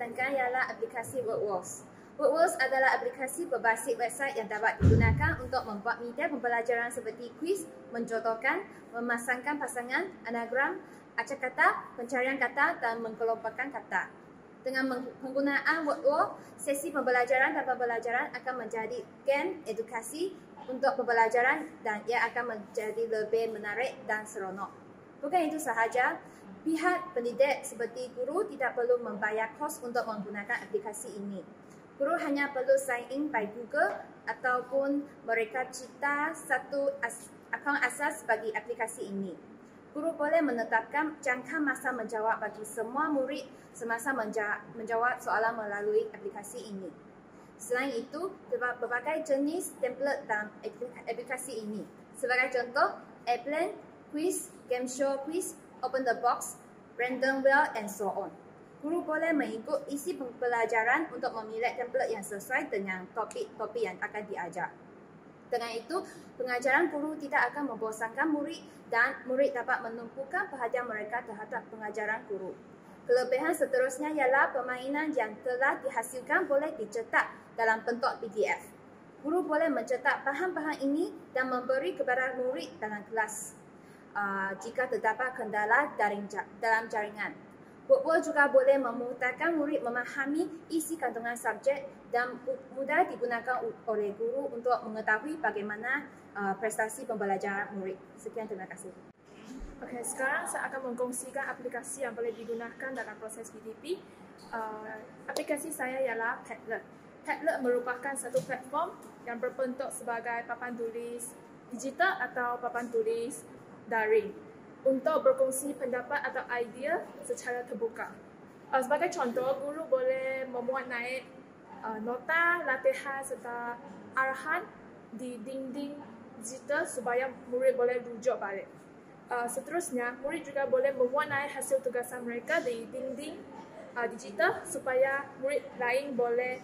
bincangkan ialah aplikasi WordWalls. WordWalls adalah aplikasi berbasis website yang dapat digunakan untuk membuat media pembelajaran seperti kuis, menjodohkan, memasangkan pasangan, anagram, acak kata, pencarian kata dan mengkelompokkan kata. Dengan penggunaan WordWalls, sesi pembelajaran dan pembelajaran akan menjadi game edukasi untuk pembelajaran dan ia akan menjadi lebih menarik dan seronok. Bukan itu sahaja, pihak pendidik seperti guru tidak perlu membayar kos untuk menggunakan aplikasi ini. Guru hanya perlu sign in by Google ataupun mereka cipta satu akaun asas bagi aplikasi ini. Guru boleh menetapkan jangka masa menjawab bagi semua murid semasa menjawab soalan melalui aplikasi ini. Selain itu, terdapat berbagai jenis template dalam aplikasi ini. Sebagai contoh, airplane, quiz, game show quiz, open the box, random wheel and so on. Guru boleh mengikut isi pembelajaran untuk memilih template yang sesuai dengan topik-topik yang akan diajar. Dengan itu, pengajaran guru tidak akan membosankan murid dan murid dapat menumpukan perhatian mereka terhadap pengajaran guru. Kelebihan seterusnya ialah permainan yang telah dihasilkan boleh dicetak dalam bentuk PDF. Guru boleh mencetak bahan-bahan ini dan memberi kepada murid dalam kelas. Jika terdapat kendala dalam jaringan. WordWalls juga boleh memudahkan murid memahami isi kandungan subjek dan mudah digunakan oleh guru untuk mengetahui bagaimana prestasi pembelajaran murid. Sekian, terima kasih. Okey, sekarang saya akan mengkongsikan aplikasi yang boleh digunakan dalam proses PDP. Aplikasi saya ialah Padlet. Padlet merupakan satu platform yang berbentuk sebagai papan tulis digital atau papan tulis daring untuk berkongsi pendapat atau idea secara terbuka. Sebagai contoh, guru boleh memuat naik nota, latihan serta arahan di dinding digital supaya murid boleh rujuk balik. Seterusnya, murid juga boleh memuat naik hasil tugasan mereka di dinding digital supaya murid lain boleh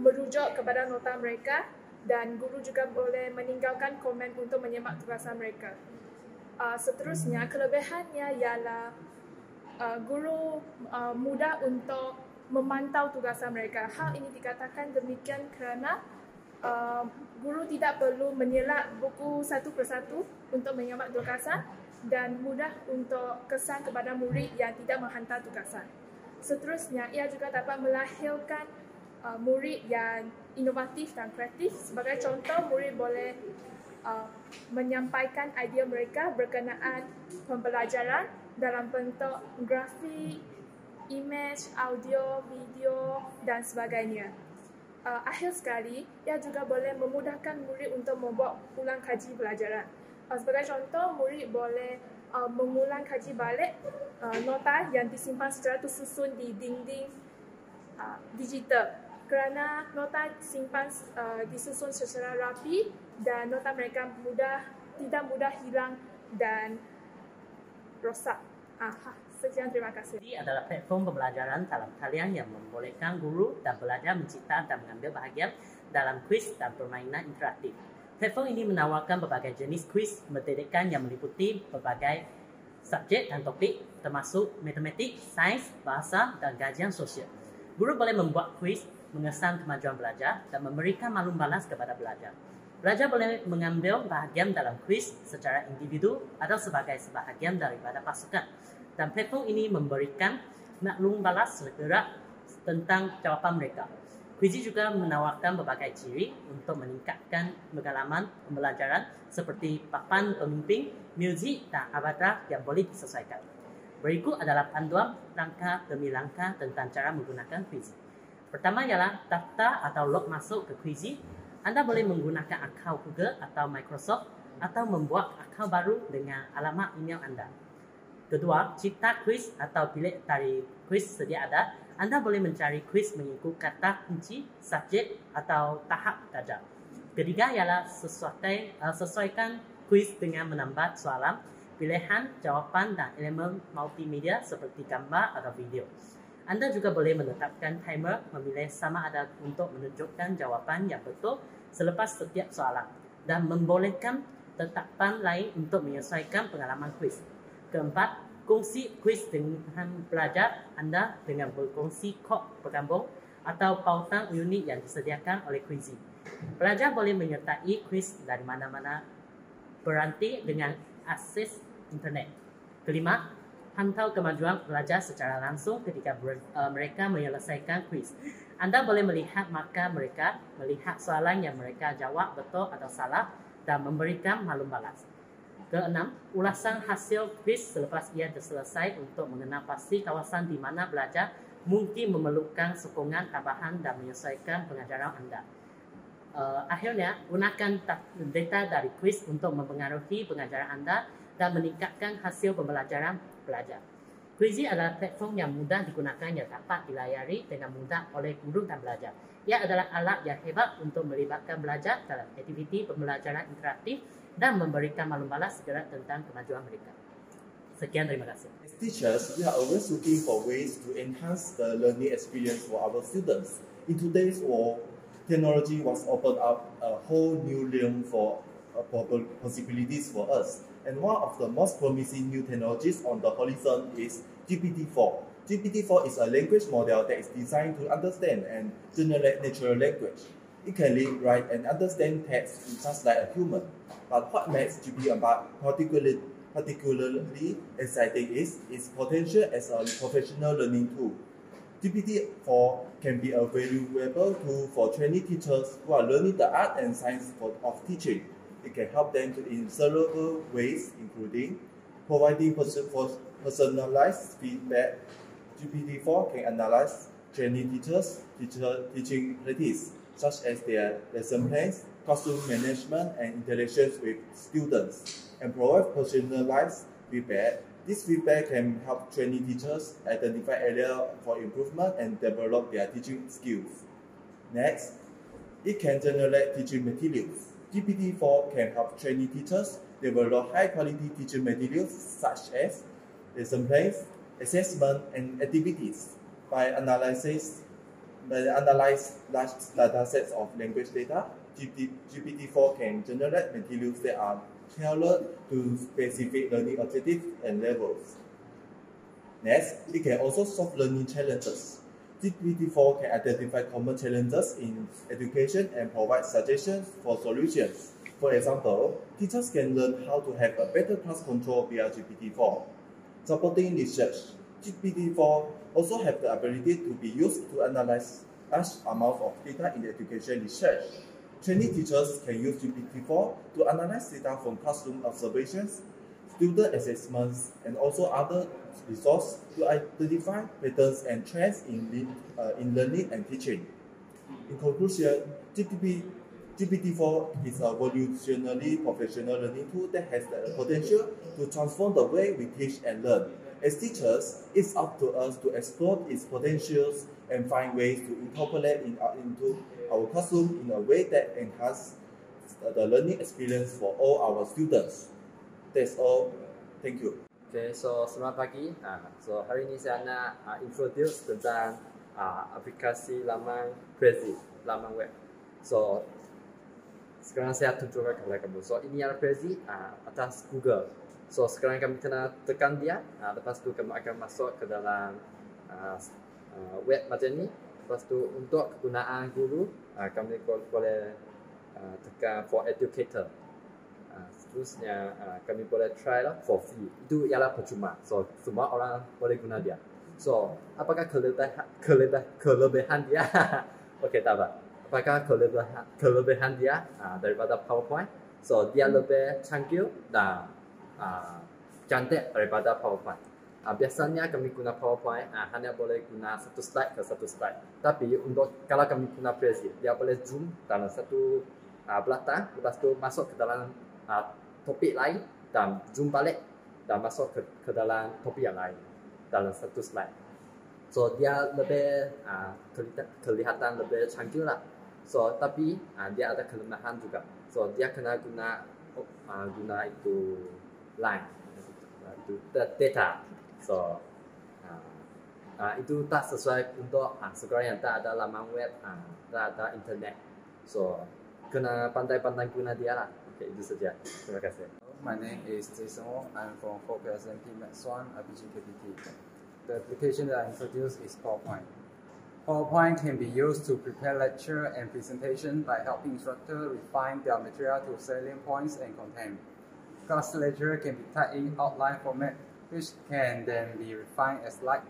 merujuk kepada nota mereka dan guru juga boleh meninggalkan komen untuk menyemak tugasan mereka. Seterusnya, kelebihannya ialah guru mudah untuk memantau tugasan mereka. Hal ini dikatakan demikian kerana guru tidak perlu menyelak buku satu persatu untuk menyemak tugasan dan mudah untuk kesan kepada murid yang tidak menghantar tugasan. Seterusnya, ia juga dapat melahirkan murid yang inovatif dan kreatif. Sebagai contoh, murid boleh menyampaikan idea mereka berkenaan pembelajaran dalam bentuk grafik, image, audio, video dan sebagainya. Akhir sekali, ia juga boleh memudahkan murid untuk membuat ulang kaji pelajaran. Sebagai contoh, murid boleh mengulang kaji balik nota yang disimpan secara tersusun di dinding digital. Kerana nota disimpan disusun secara rapi dan nota mereka tidak mudah hilang dan rosak. Sekian, terima kasih. Ini adalah platform pembelajaran dalam talian yang membolehkan guru dan pelajar mencipta dan mengambil bahagian dalam kuis dan permainan interaktif. Platform ini menawarkan berbagai jenis kuis mendidikkan yang meliputi berbagai subjek dan topik termasuk matematik, sains, bahasa dan kajian sosial. Guru boleh membuat kuis, mengesan kemajuan belajar dan memberikan maklum balas kepada pelajar. Pelajar boleh mengambil bahagian dalam kuis secara individu atau sebagai sebahagian daripada pasukan. Dan platform ini memberikan maklum balas segera tentang jawapan mereka. Kuis juga menawarkan berbagai ciri untuk meningkatkan pengalaman pembelajaran seperti papan pemimpin, muzik dan avatar yang boleh disesuaikan. Berikut adalah panduan langkah demi langkah tentang cara menggunakan kuis. Pertama ialah daftar atau log masuk ke Quizy. Anda boleh menggunakan akaun Google atau Microsoft atau membuat akaun baru dengan alamat email anda. Kedua, cipta kuis atau pilih dari kuis sedia ada. Anda boleh mencari kuis mengikut kata kunci, subjek atau tahap belajar. Ketiga ialah sesuaikan kuis dengan menambah soalan, pilihan, jawapan dan elemen multimedia seperti gambar atau video. Anda juga boleh menetapkan timer memilih sama ada untuk menunjukkan jawapan yang betul selepas setiap soalan dan membolehkan tetapan lain untuk menyesuaikan pengalaman kuis. Keempat, Kongsi kuis dengan pelajar Anda dengan berkongsi kod bergabung atau pautan unik yang disediakan oleh Quizizz. Pelajar boleh menyertai kuis dari mana-mana berhenti dengan akses internet. Kelima, pantau kemajuan pelajar secara langsung ketika mereka menyelesaikan kuis. Anda boleh melihat markah mereka, melihat soalan yang mereka jawab betul atau salah, dan memberikan maklum balas. Keenam, ulasan hasil kuis selepas ia selesai untuk mengenal pasti kawasan di mana belajar mungkin memerlukan sokongan tambahan dan menyesuaikan pengajaran Anda. Akhirnya, gunakan data dari kuis untuk mempengaruhi pengajaran Anda dan meningkatkan hasil pembelajaran pelajar. Quizizz adalah platform yang mudah digunakan yang dapat dilayari dengan mudah oleh guru dan pelajar. Ia adalah alat yang hebat untuk melibatkan belajar dalam aktiviti pembelajaran interaktif dan memberikan maklum balas segera tentang kemajuan mereka. Sekian, terima kasih. As teachers, we are always looking for ways to enhance the learning experience for our students. In today's world, technology was opened up a whole new realm for possibilities for us. And one of the most promising new technologies on the horizon is GPT-4. GPT-4 is a language model that is designed to understand and generate natural language. It can read, write, and understand text just like a human. But what makes GPT-4 particularly exciting is its potential as a professional learning tool. GPT-4 can be a valuable tool for training teachers who are learning the art and science of teaching. It can help them in several ways, including providing personalized feedback. GPT-4 can analyze training teachers' teaching practice, such as their lesson plans, classroom management, and interactions with students, and provide personalized feedback. This feedback can help training teachers identify areas for improvement and develop their teaching skills. Next, it can generate teaching materials. GPT-4 can help training teachers develop high-quality teaching materials such as lesson plans, assessment, and activities. By analyze large data sets of language data, GPT-4 can generate materials that are tailored to specific learning objectives and levels. Next, it can also solve learning challenges. GPT-4 can identify common challenges in education and provide suggestions for solutions. For example, teachers can learn how to have a better class control via GPT-4. Supporting research, GPT-4 also have the ability to be used to analyze large amounts of data in education research. Training teachers can use GPT-4 to analyze data from classroom observations, student assessments, and also other resources to identify patterns and trends in learning and teaching. In conclusion, GPT-4 is a revolutionary professional learning tool that has the potential to transform the way we teach and learn. As teachers, it's up to us to explore its potentials and find ways to incorporate it into our classroom in a way that enhances the learning experience for all our students. That's all. Thank you. Okay, so selamat pagi. So hari ini saya nak introduce tentang aplikasi laman Quizizz, laman web. So sekarang saya tunjukkan kepada kamu. So ini adalah Quizizz atas Google. So sekarang kami kena tekan dia. Lepas tu kamu akan masuk ke dalam web macam ni. Lepas tu untuk kegunaan guru, kami boleh tekan for educator. Seterusnya kami boleh try lah for free. Itu ialah percuma. So semua orang boleh guna dia. So apakah kelebihan dia? Okey, tak apa. Apakah kelebihan dia daripada PowerPoint? So dia lebih canggih dan cantik daripada PowerPoint. Biasanya kami guna PowerPoint hanya boleh guna satu slide ke satu slide. Tapi kalau kami guna Quizizz, dia boleh zoom dalam satu belakang, lepas tu masuk ke dalam topik lain dan zoom balik dan masuk ke dalam topik yang lain dalam satu slide. So dia lebih kelihatan lebih canggih lah. So tapi dia ada kelemahan juga. So dia kena guna itu line, itu data. So itu tak sesuai untuk sekolah yang tak ada laman web, tak ada internet. So kena pandai-pandai guna dia lah. Okay, itu saja. Terima kasih. My name is Jason Wong. I'm from 4th SMP Maths 1 RPGKPT. The application that I introduced is PowerPoint. PowerPoint can be used to prepare lecture and presentation by helping instructors refine their material to salient points and content. Class lecture can be typed in outline format, which can then be refined as slide.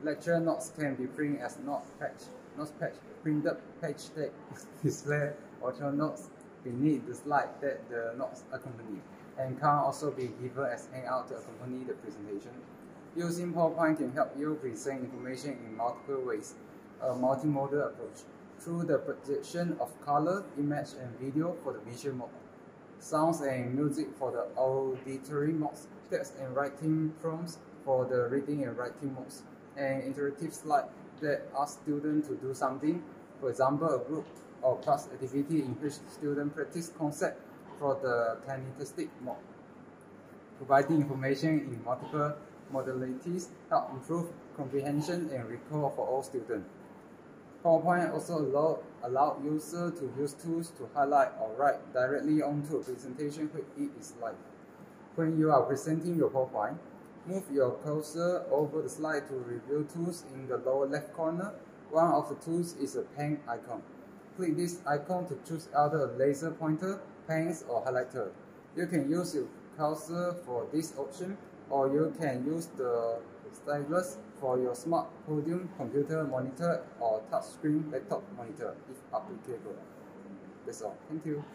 Lecture notes can be printed as notes patch, printed page text, display audio notes beneath the slide that the notes accompany, and can also be given as handout to accompany the presentation. Using PowerPoint can help you present information in multiple ways, a multimodal approach, through the projection of color, image, and video for the visual mode, sounds and music for the auditory modes, text and writing prompts for the reading and writing modes, and interactive slides that ask students to do something, for example, a group or class activity in which students practice concept for the kinesthetic mode. Providing information in multiple modalities help improve comprehension and recall for all students. PowerPoint also allow users to use tools to highlight or write directly onto a presentation when it is live. When you are presenting your PowerPoint, move your cursor over the slide to review tools in the lower left corner. One of the tools is a pen icon. Click this icon to choose either a laser pointer, pens, or highlighter. You can use your cursor for this option, or you can use the stylus for your smart podium computer monitor or touchscreen laptop monitor if applicable. That's all. Thank you.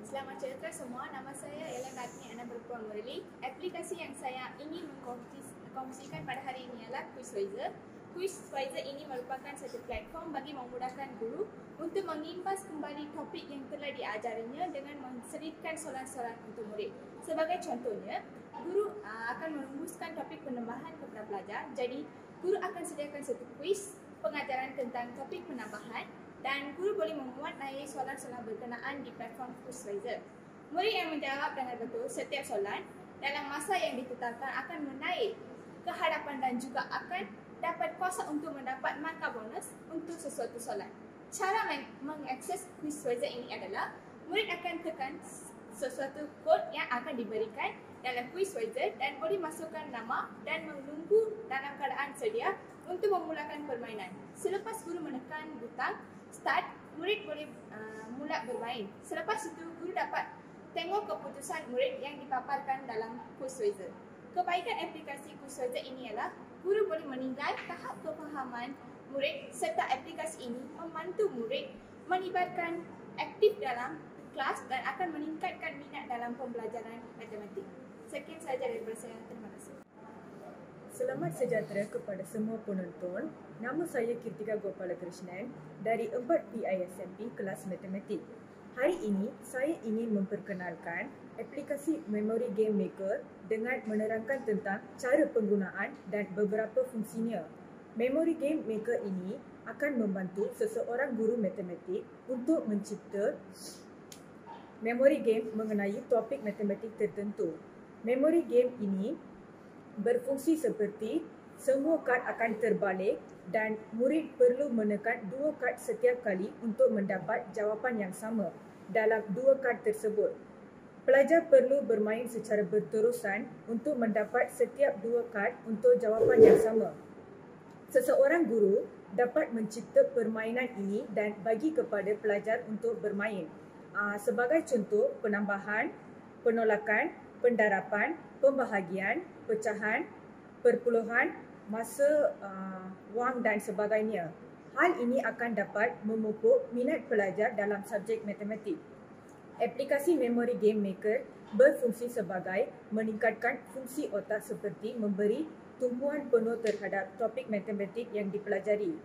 Selamat sejahtera semua, nama saya ialah Kartini Ana Berpuang Murali. Aplikasi yang saya ingin mengkongsikan pada hari ini adalah Quizwiser. Quizwiser ini merupakan satu platform bagi memudahkan guru untuk mengimbas kembali topik yang telah diajarinya dengan menselitkan soalan-soalan untuk murid. Sebagai contohnya, guru akan merumuskan topik penambahan kepada pelajar. Jadi, guru akan sediakan satu quiz pengajaran tentang topik penambahan dan guru boleh memuat naik soalan-soalan berkenaan di platform Quizwiser. Murid yang menjawab dengan betul setiap soalan dalam masa yang ditetapkan akan menaik ke hadapan dan juga akan dapat kuasa untuk mendapat markah bonus untuk sesuatu soalan. Cara mengakses Quizwiser ini adalah murid akan tekan sesuatu kod yang akan diberikan dalam Quizwiser dan boleh masukkan nama dan menunggu dalam keadaan sedia untuk memulakan permainan. Selepas guru menekan butang start, murid boleh mula bermain. Selepas itu, guru dapat tengok keputusan murid yang dipaparkan dalam Quizwiser. Kebaikan aplikasi Quizwiser ini ialah guru boleh menilai tahap kefahaman murid serta aplikasi ini membantu murid melibatkan aktif dalam kelas dan akan meningkatkan minat dalam pembelajaran matematik. Sekian sahaja daripada saya. Terima kasih. Selamat sejahtera kepada semua penonton. Nama saya Kirtika Gopalakrishnan dari 4 PISMP kelas matematik. Hari ini saya ingin memperkenalkan aplikasi Memory Game Maker dengan menerangkan tentang cara penggunaan dan beberapa fungsinya. Memory Game Maker ini akan membantu seseorang guru matematik untuk mencipta memory game mengenai topik matematik tertentu. Memory game ini berfungsi seperti semua kad akan terbalik dan murid perlu menekan 2 kad setiap kali untuk mendapat jawapan yang sama dalam 2 kad tersebut. Pelajar perlu bermain secara berterusan untuk mendapat setiap 2 kad untuk jawapan yang sama. Seseorang guru dapat mencipta permainan ini dan bagi kepada pelajar untuk bermain. Sebagai contoh, penambahan, penolakan, pendarapan, pembahagian, pecahan, perpuluhan, masa, wang dan sebagainya. Hal ini akan dapat memupuk minat pelajar dalam subjek matematik. Aplikasi Memory Game Maker berfungsi sebagai meningkatkan fungsi otak seperti memberi tumpuan penuh terhadap topik matematik yang dipelajari.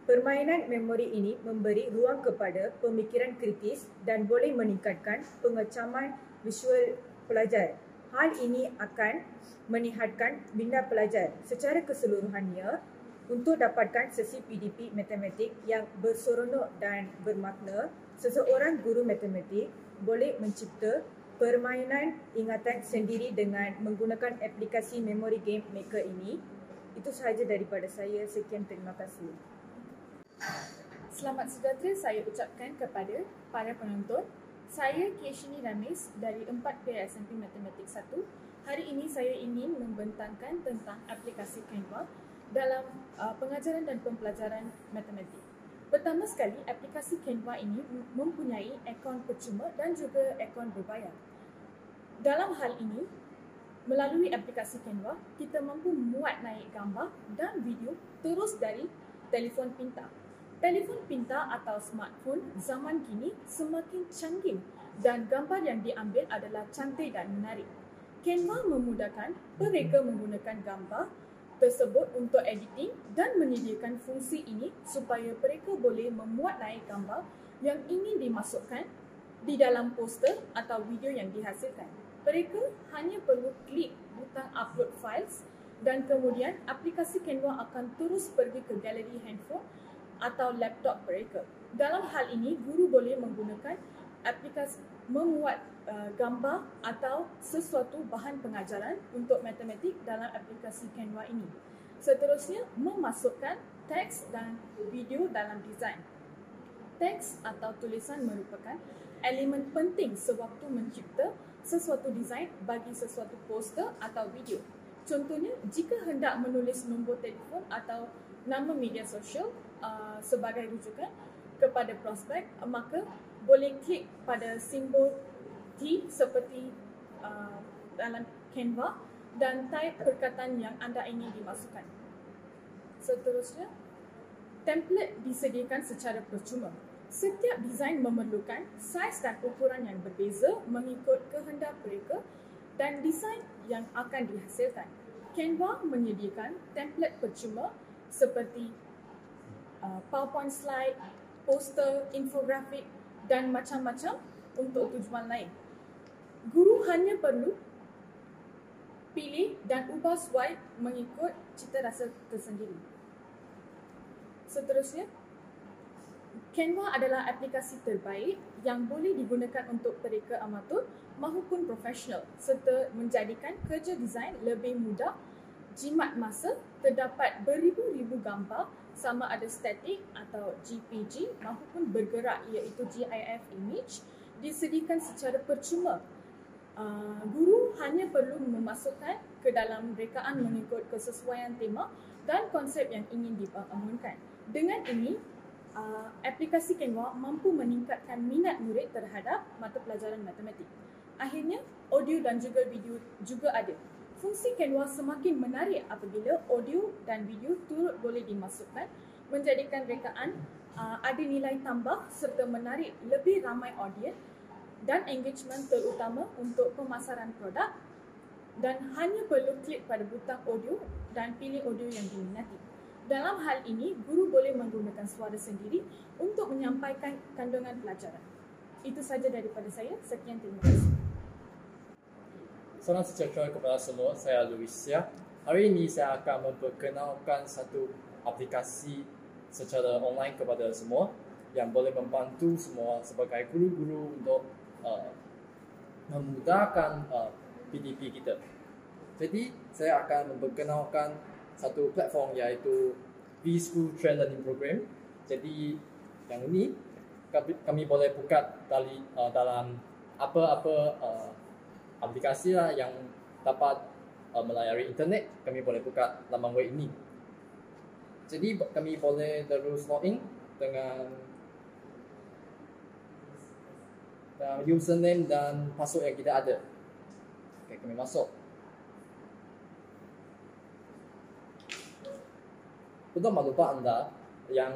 Permainan memori ini memberi ruang kepada pemikiran kritis dan boleh meningkatkan pengecaman visual pelajar. Hal ini akan meningkatkan minda pelajar. Secara keseluruhannya, untuk dapatkan sesi PDP matematik yang berseronok dan bermakna, seseorang guru matematik boleh mencipta permainan ingatan sendiri dengan menggunakan aplikasi Memory Game Maker ini. Itu sahaja daripada saya. Sekian, terima kasih. Selamat sejahtera saya ucapkan kepada para penonton. Saya Kieshini Ramis dari 4P SMP Matematik 1. Hari ini saya ingin membentangkan tentang aplikasi Canva dalam pengajaran dan pembelajaran matematik. Pertama sekali, aplikasi Canva ini mempunyai akaun percuma dan juga akaun berbayar. Dalam hal ini, melalui aplikasi Canva, kita mampu muat naik gambar dan video terus dari telefon pintar. Telefon pintar atau smartphone zaman kini semakin canggih dan gambar yang diambil adalah cantik dan menarik. Canva memudahkan mereka menggunakan gambar tersebut untuk editing dan menyediakan fungsi ini supaya mereka boleh memuat naik gambar yang ingin dimasukkan di dalam poster atau video yang dihasilkan. Mereka hanya perlu klik butang upload files dan kemudian aplikasi Canva akan terus pergi ke galeri handphone atau laptop mereka. Dalam hal ini, guru boleh menggunakan aplikasi memuat gambar atau sesuatu bahan pengajaran untuk matematik dalam aplikasi Canva ini. Seterusnya, memasukkan teks dan video dalam desain. Teks atau tulisan merupakan elemen penting sewaktu mencipta sesuatu desain bagi sesuatu poster atau video. Contohnya, jika hendak menulis nombor telefon atau nama media sosial sebagai rujukan kepada prospek, maka boleh klik pada simbol T seperti dalam Canva dan type perkataan yang anda ingin dimasukkan. Seterusnya, template disediakan secara percuma. Setiap desain memerlukan saiz dan ukuran yang berbeza mengikut kehendak mereka dan desain yang akan dihasilkan. Canva menyediakan template percuma seperti PowerPoint slide, poster, infografik dan macam-macam untuk tujuan lain. Guru hanya perlu pilih dan ubah slide mengikut cita rasa tersendiri. Seterusnya, Canva adalah aplikasi terbaik yang boleh digunakan untuk mereka amatur maupun profesional serta menjadikan kerja desain lebih mudah, jimat masa, terdapat beribu-ribu gambar sama ada statik atau GPG maupun bergerak iaitu GIF image disediakan secara percuma. Guru hanya perlu memasukkan ke dalam rekaan mengikut kesesuaian tema dan konsep yang ingin dibangunkan. Dengan ini, aplikasi Canva mampu meningkatkan minat murid terhadap mata pelajaran matematik. Akhirnya, audio dan juga video juga ada. Fungsi Canva semakin menarik apabila audio dan video turut boleh dimasukkan, menjadikan rekaan ada nilai tambah serta menarik lebih ramai audiens dan engagement terutama untuk pemasaran produk, dan hanya perlu klik pada butang audio dan pilih audio yang diminati. Dalam hal ini, guru boleh menggunakan suara sendiri untuk menyampaikan kandungan pelajaran. Itu saja daripada saya. Sekian, terima kasih. Salam sejahtera kepada semua, saya Luisia. Hari ini saya akan memperkenalkan satu aplikasi secara online kepada semua yang boleh membantu semua sebagai guru-guru untuk memudahkan PDP kita. Jadi, saya akan memperkenalkan satu platform iaitu V-School Trend Learning Program. Jadi, yang ini kami boleh buka dalam apa-apa aplikasi lah yang dapat melayari internet, kami boleh buka laman web ini. Jadi kami boleh terus login dengan username dan password yang kita ada. Okey, kami masuk. Untuk maklumat anda, yang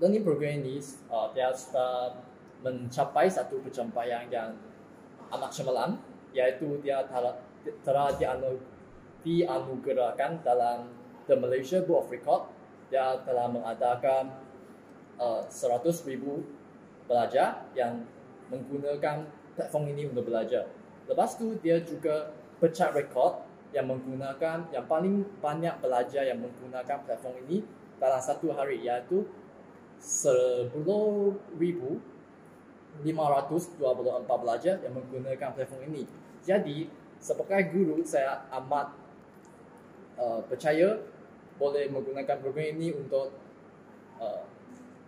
learning program ini dia sudah mencapai satu pencapaian yang amat cemerlang, iaitu dia telah dianugerahkan dalam The Malaysia Book of Record. Dia telah mengadakan 100,000 pelajar yang menggunakan platform ini untuk belajar. Lepas tu dia juga pecah rekod yang menggunakan yang paling banyak pelajar yang menggunakan platform ini dalam satu hari, iaitu 10,524 pelajar yang menggunakan platform ini. Jadi sebagai guru, saya amat percaya boleh menggunakan program ini untuk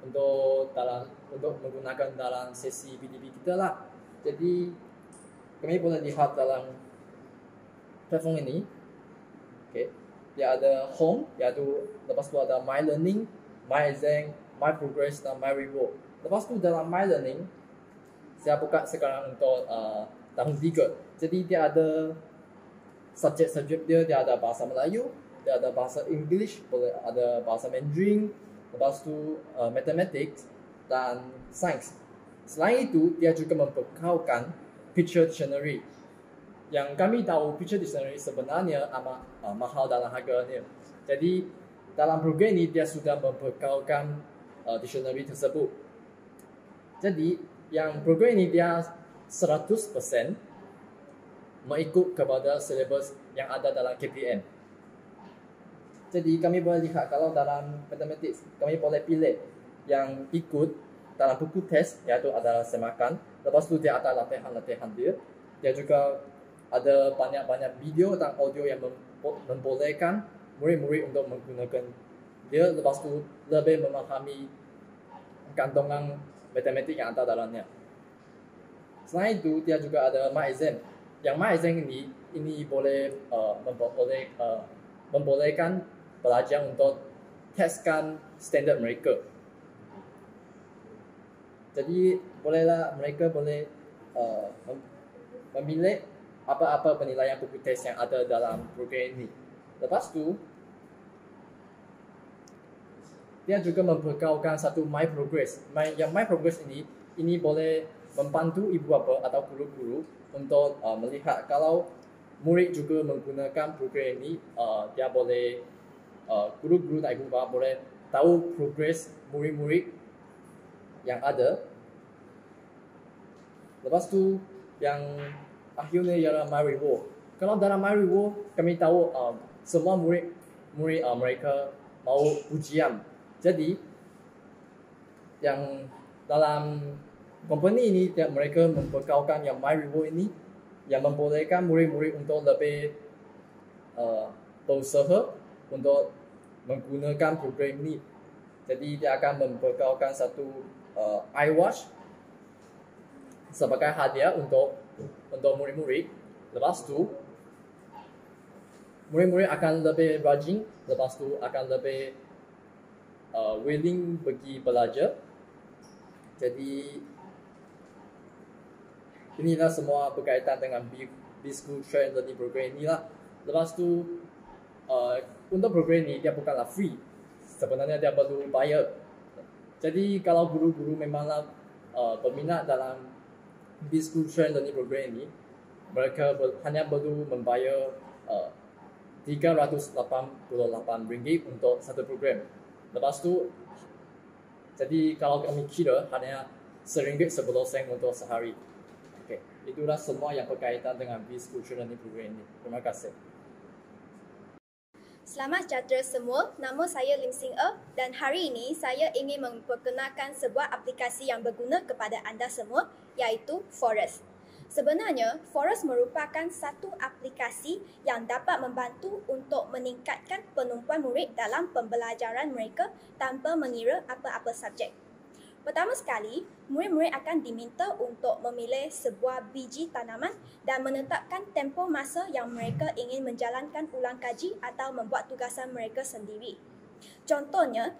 untuk menggunakan dalam sesi PDP kita lah. Jadi kami boleh lihat dalam platform ini, okay, dia ada home, iaitu lepas tu ada My Learning, My Exam, My Progress dan My Reward. Lepas tu dalam My Learning, saya buka sekarang untuk tahun 3. Jadi dia ada subjek-subjek dia ada bahasa Melayu, dia ada bahasa English, boleh ada bahasa Mandarin, lepas tu mathematics dan sains. Selain itu, dia juga membekalkan picture dictionary. Yang kami tahu picture dictionary sebenarnya amat mahal dalam harganya. Jadi dalam program ini dia sudah membekalkan dictionary tersebut. Jadi yang program ini dia 100% mengikut kepada silabus yang ada dalam KPM. Jadi kami boleh lihat kalau dalam mathematics kami boleh pilih yang ikut dalam buku test, iaitu adalah semakan. Lepas tu dia ada latihan-latihan dia. Dia juga ada banyak-banyak video dan audio yang membolehkan murid-murid untuk menggunakan dia. Lepas tu lebih memahami kandungan matematik yang ada dalamnya. Selain itu dia juga ada My Exam. Yang My Exam ini boleh membolehkan pelajar untuk teskan standard mereka. Jadi bolehlah mereka boleh memilih apa-apa penilaian buku test yang ada dalam program ini. Lepas tu dia juga membekalkan satu My Progress. Yang My Progress ini boleh membantu ibu bapa atau guru-guru untuk melihat kalau murid juga menggunakan program ini, dia boleh guru-guru dan ibu bapa boleh tahu progres murid-murid yang ada. Lepas tu yang akhirnya ialah My Reward. Kalau dalam My Reward kami tahu semua murid mereka mau ujian. Jadi yang dalam company ini mereka membekalkan yang My Reward ini yang membolehkan murid-murid untuk lebih berusaha untuk menggunakan program ini. Jadi dia akan membekalkan satu iWatch sebagai hadiah untuk murid-murid. Lepas tu murid-murid akan lebih rajin, lepas tu akan lebih willing pergi belajar. Jadi inilah semua berkaitan dengan B-School Trend Learning Program inilah. Lepas tu untuk program ini dia bukanlah free. Sebenarnya dia perlu bayar. Jadi kalau guru-guru memanglah berminat dalam B-School Trend Learning Program ini, mereka hanya perlu membayar RM388 untuk satu program. Lepas tu, jadi kalau kami kira hanya RM1.10 untuk sehari. Okay. Itulah semua yang berkaitan dengan B-School Trend Learning Program ini. Terima kasih. Selamat sejahtera semua, nama saya Lim Sing dan hari ini saya ingin memperkenalkan sebuah aplikasi yang berguna kepada anda semua, iaitu Forest. Sebenarnya, Forest merupakan satu aplikasi yang dapat membantu untuk meningkatkan penumpuan murid dalam pembelajaran mereka tanpa mengira apa-apa subjek. Pertama sekali, murid-murid akan diminta untuk memilih sebuah biji tanaman dan menetapkan tempoh masa yang mereka ingin menjalankan ulang kaji atau membuat tugasan mereka sendiri. Contohnya,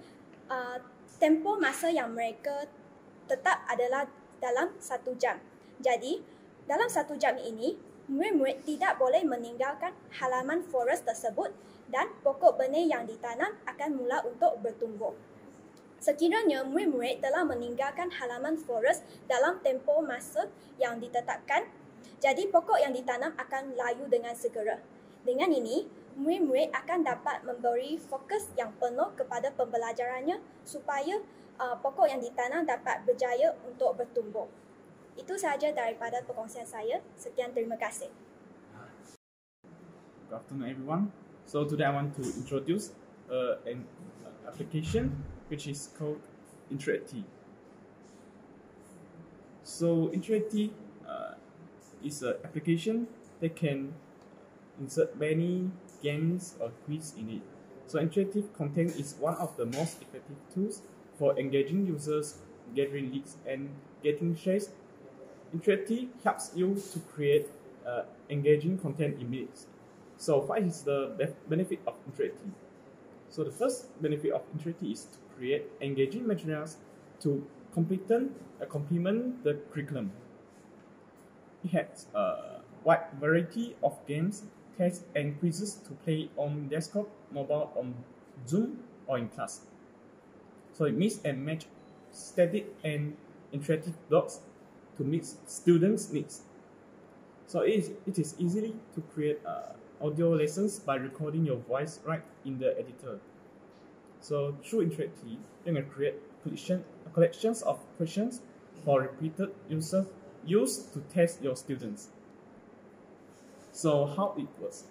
tempoh masa yang mereka tetap adalah dalam 1 jam. Jadi, dalam 1 jam ini, murid-murid tidak boleh meninggalkan halaman forest tersebut dan pokok benih yang ditanam akan mula untuk bertumbuh. Sekiranya murid-murid telah meninggalkan halaman forest dalam tempoh masa yang ditetapkan, jadi pokok yang ditanam akan layu dengan segera. Dengan ini, murid-murid akan dapat memberi fokus yang penuh kepada pembelajarannya supaya pokok yang ditanam dapat berjaya untuk bertumbuh. Itu sahaja daripada perkongsian saya. Sekian, terima kasih. Good afternoon, everyone. So today I want to introduce an application which is called Interacti. So Interacti is an application that can insert many games or quiz in it. So interactive content is one of the most effective tools for engaging users, gathering leads, and getting shares. Interactive helps you to create engaging content immediately. So what is the benefit of Interactive? So the first benefit of Interactive is to create engaging materials to complement the curriculum. It has a wide variety of games, tests, and quizzes to play on desktop, mobile, on Zoom, or in class. So it mix and match static and interactive blocks to meet students' needs. So it is easily to create audio lessons by recording your voice right in the editor. So through Interactive, you can create collections of questions for repeated users used to test your students. So how it works?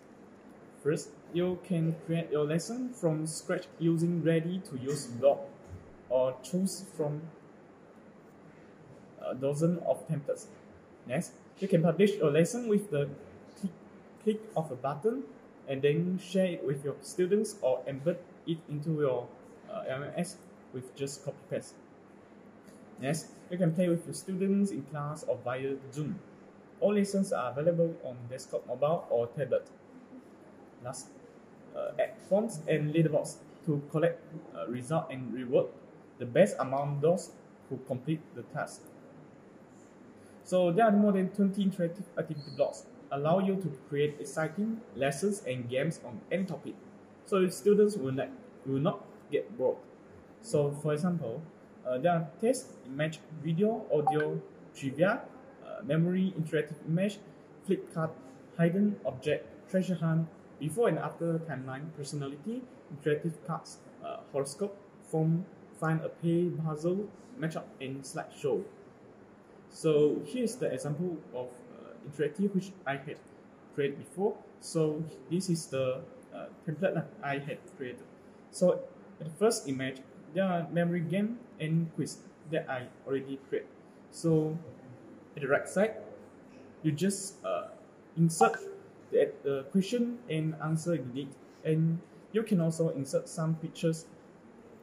First, you can create your lesson from scratch using ready-to-use blog or choose from a dozen of templates. Next, you can publish your lesson with the click of a button and then share it with your students or embed it into your LMS with just copy-paste. Next, you can play with your students in class or via Zoom. All lessons are available on desktop, mobile, or tablet. Last, add forms and leaderboards to collect result and reward the best among those who complete the task. So there are more than 20 interactive activity blocks allow you to create exciting lessons and games on any topic, so students will not get bored. So for example, there are test, image, video, audio, trivia, memory, interactive image, flip card, hidden object, treasure hunt, before and after timeline, personality, interactive cards, horoscope, form, find a pay, puzzle, matchup, and slideshow. So here's the example of interactive which I had created before. So this is the template that I had created. So at the first image, there are memory game and quiz that I already created. So at the right side, you just insert the question and answer you need, and you can also insert some pictures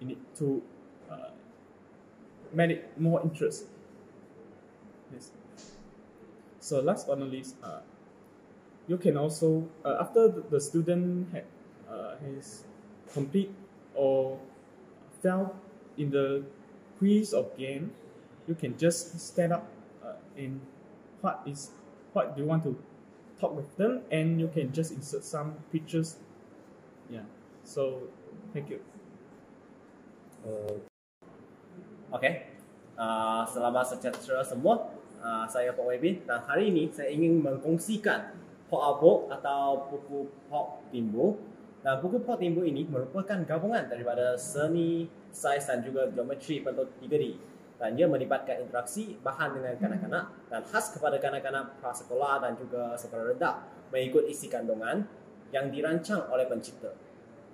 in it to make it more interest. Yes. So last but not least, you can also after the student has complete or failed in the quiz or game, you can just stand up in what do you want to talk with them, and you can just insert some pictures. Yeah. So thank you. Okay. Selamat sejahtera semua. Saya Pak Webin, dan hari ini saya ingin mengkongsikan Pok atau buku Pok Timbu. Dan buku Pok Timbu ini merupakan gabungan daripada seni, saiz dan juga geometri bentuk 3D. Dan ia melibatkan interaksi bahan dengan kanak-kanak dan khas kepada kanak-kanak prasekolah dan juga sekolah rendah mengikut isi kandungan yang dirancang oleh pencipta.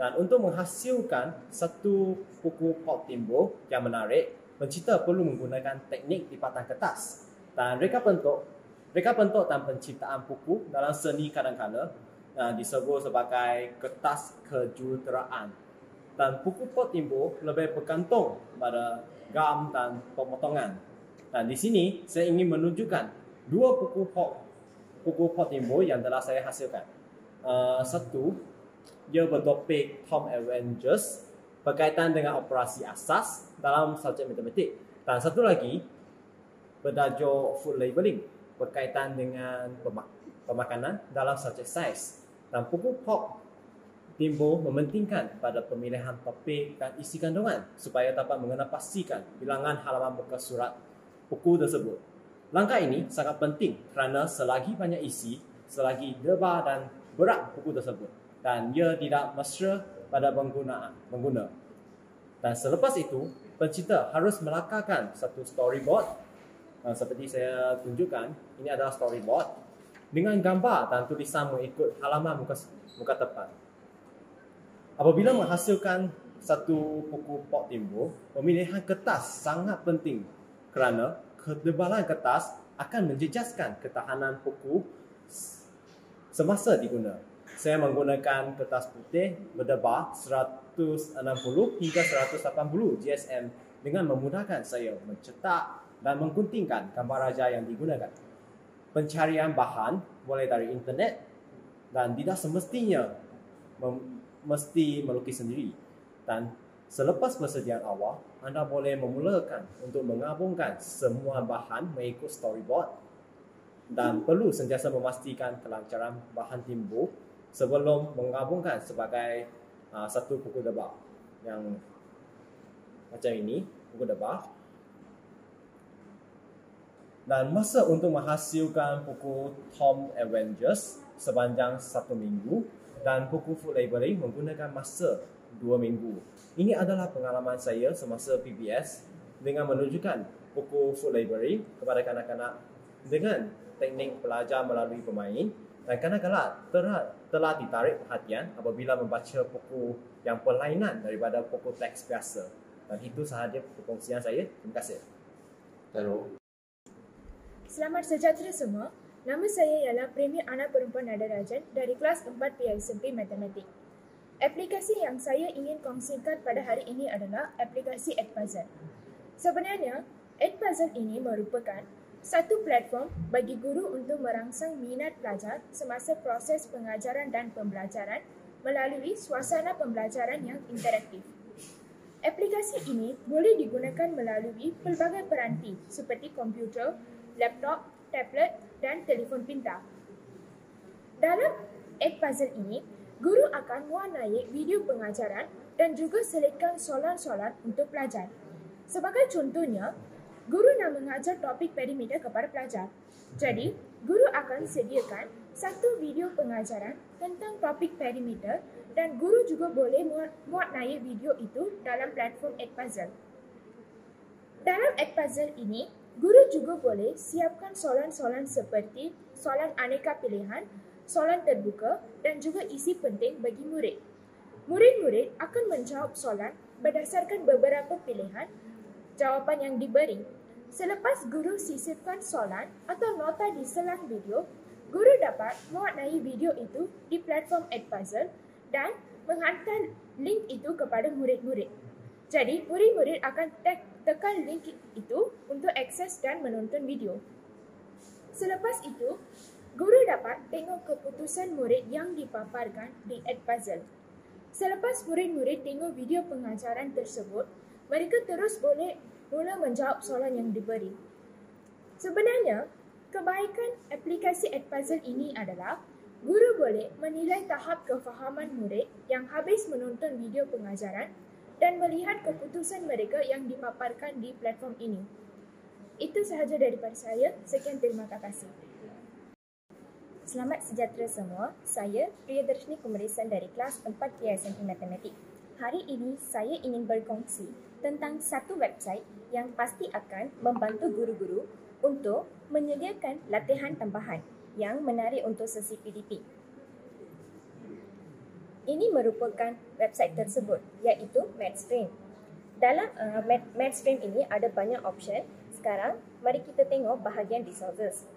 Dan untuk menghasilkan satu buku Pok Timbu yang menarik, pencipta perlu menggunakan teknik lipatan kertas dan reka bentuk dan penciptaan buku dalam seni kadang-kala disebut sebagai kertas kejuruteraan. Dan buku Pok Timbu lebih bergantung pada gam dan pemotongan. Dan di sini saya ingin menunjukkan dua buku Pok Timbu yang telah saya hasilkan. Satu, dia bertopik Tom Avengers berkaitan dengan operasi asas dalam subjek matematik. Dan satu lagi bertajuk food labeling berkaitan dengan pemakanan dalam subjek saiz. Dan buku Pok Timbu mementingkan pada pemilihan topik dan isi kandungan supaya dapat mengenal pastikan bilangan halaman muka surat buku tersebut. Langkah ini sangat penting kerana selagi banyak isi, selagi lebar dan berat buku tersebut, dan ia tidak mesra pada pengguna. Dan selepas itu, pencipta harus melakarkan satu storyboard seperti saya tunjukkan. Ini adalah storyboard dengan gambar dan tulisan mengikut halaman muka depan. Apabila menghasilkan satu buku Pok Timbu, pemilihan kertas sangat penting kerana ketebalan kertas akan menjejaskan ketahanan buku semasa diguna. Saya menggunakan kertas putih berdebar 160 hingga 180 GSM dengan memudahkan saya mencetak dan mengguntingkan gambar raja yang digunakan. Pencarian bahan mulai dari internet dan tidak semestinya mesti melukis sendiri. Dan selepas persediaan awal, anda boleh memulakan untuk menggabungkan semua bahan mengikut storyboard dan perlu sentiasa memastikan kelancaran bahan timbul sebelum menggabungkan sebagai satu buku debar yang macam ini, buku debar. Dan masa untuk menghasilkan buku Tom Avengers sepanjang 1 minggu dan buku food labeling menggunakan masa 2 minggu. Ini adalah pengalaman saya semasa PBS dengan menunjukkan buku food labeling kepada kanak-kanak dengan teknik belajar melalui bermain, dan kanak-kanak telah ditarik perhatian apabila membaca buku yang perlainan daripada buku teks biasa. Dan itu sahaja perkongsian saya. Terima kasih. Selamat sejahtera semua. Nama saya ialah Premier Anak Perempuan Nada Rajan dari kelas 4 PISMP Matematik. Aplikasi yang saya ingin kongsikan pada hari ini adalah aplikasi Edpuzzle. Sebenarnya, Edpuzzle ini merupakan satu platform bagi guru untuk merangsang minat pelajar semasa proses pengajaran dan pembelajaran melalui suasana pembelajaran yang interaktif. Aplikasi ini boleh digunakan melalui pelbagai peranti seperti komputer, laptop, tablet dan telefon pintar. Dalam Edpuzzle ini, guru akan mewarnai video pengajaran dan juga selitkan soalan-soalan untuk pelajar. Sebagai contohnya, guru nak mengajar topik perimeter kepada pelajar. Jadi, guru akan sediakan satu video pengajaran tentang topik perimeter dan guru juga boleh mewarnai video itu dalam platform Edpuzzle. Dalam Edpuzzle ini, guru juga boleh siapkan soalan-soalan seperti soalan aneka pilihan, soalan terbuka dan juga isi penting bagi murid. Murid-murid akan menjawab soalan berdasarkan beberapa pilihan jawapan yang diberi. Selepas guru sisipkan soalan atau nota di selang video, guru dapat mewarnai video itu di platform Edpuzzle dan menghantar link itu kepada murid-murid. Jadi, murid-murid akan tekan link itu untuk akses dan menonton video. Selepas itu, guru dapat tengok keputusan murid yang dipaparkan di Edpuzzle. Selepas murid-murid tengok video pengajaran tersebut, mereka terus boleh mula menjawab soalan yang diberi. Sebenarnya, kebaikan aplikasi Edpuzzle ini adalah guru boleh menilai tahap kefahaman murid yang habis menonton video pengajaran dan melihat keputusan mereka yang dipaparkan di platform ini. Itu sahaja daripada saya. Sekian, terima kasih. Selamat sejahtera semua. Saya Priyadarshini Kumarisan dari kelas 4 PISMP Matematik. Hari ini saya ingin berkongsi tentang satu website yang pasti akan membantu guru-guru untuk menyediakan latihan tambahan yang menarik untuk sesi PDP. Ini merupakan website tersebut, iaitu Mathstream. Dalam Mathstream ini ada banyak option. Sekarang, mari kita tengok bahagian resources.